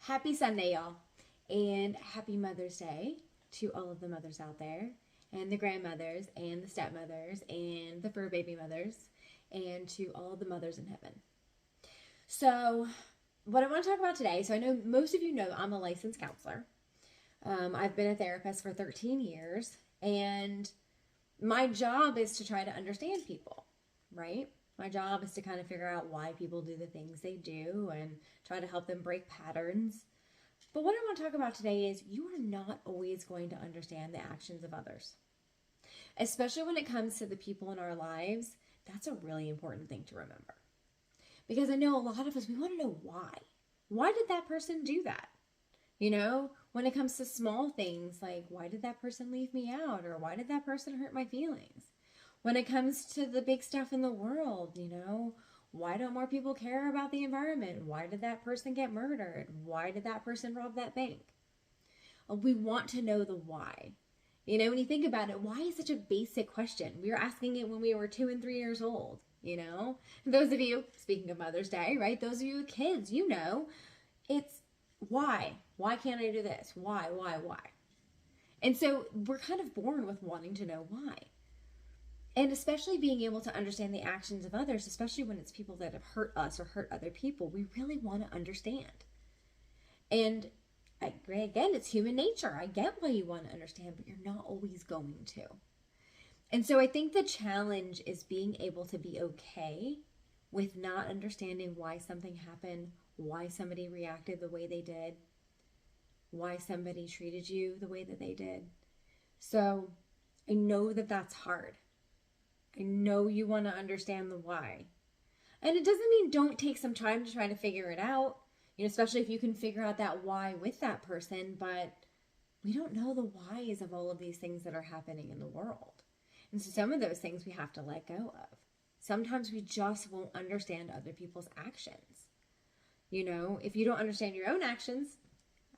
Happy Sunday, y'all, and happy Mother's Day to all of the mothers out there, and the grandmothers, and the stepmothers, and the fur baby mothers, and to all the mothers in heaven. So, what I want to talk about today, so I know most of you know I'm a licensed counselor. I've been a therapist for 13 years, and my job is to try to understand people, right? My job is to kind of figure out why people do the things they do and try to help them break patterns. But what I want to talk about today is you are not always going to understand the actions of others. Especially when it comes to the people in our lives, that's a really important thing to remember. Because I know a lot of us, we want to know why. Why did that person do that? You know, when it comes to small things like, why did that person leave me out? Or why did that person hurt my feelings? When it comes to the big stuff in the world, why don't more people care about the environment? Why did that person get murdered? Why did that person rob that bank? We want to know the why. When you think about it, why is such a basic question? We were asking it when we were 2 and 3 years old, Those of you, speaking of Mother's Day, right? Those of you with kids, it's why? Why can't I do this? Why? And so we're kind of born with wanting to know why. And especially being able to understand the actions of others, especially when it's people that have hurt us or hurt other people, we really want to understand. And again, it's human nature. I get why you want to understand, but you're not always going to. And so I think the challenge is being able to be okay with not understanding why something happened, why somebody reacted the way they did, why somebody treated you the way that they did. So I know that that's hard. I know you want to understand the why. And it doesn't mean don't take some time to try to figure it out, especially if you can figure out that why with that person, but we don't know the whys of all of these things that are happening in the world. And so some of those things we have to let go of. Sometimes we just won't understand other people's actions. If you don't understand your own actions,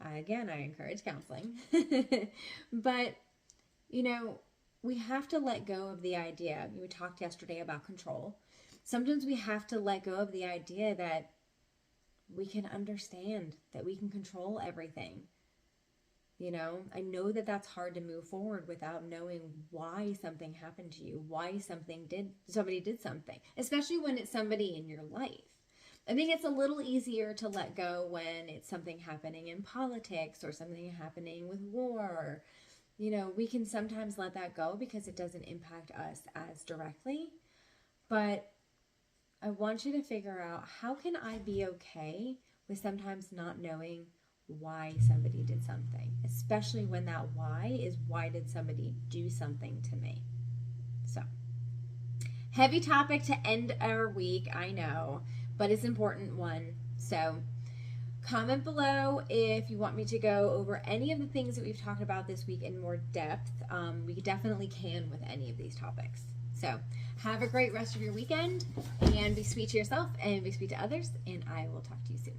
again, I encourage counseling. But, we have to let go of the idea. We talked yesterday about control. Sometimes we have to let go of the idea that we can understand, that we can control everything. I know that that's hard to move forward without knowing why something happened to you, why somebody did something, especially when it's somebody in your life. I think it's a little easier to let go when it's something happening in politics or something happening with war. We can sometimes let that go because it doesn't impact us as directly. But I want you to figure out, how can I be okay with sometimes not knowing why somebody did something, especially when that why is, why did somebody do something to me? So, heavy topic to end our week, I know, but it's an important one. So comment below if you want me to go over any of the things that we've talked about this week in more depth. We definitely can with any of these topics. So have a great rest of your weekend, and be sweet to yourself and be sweet to others, and I will talk to you soon.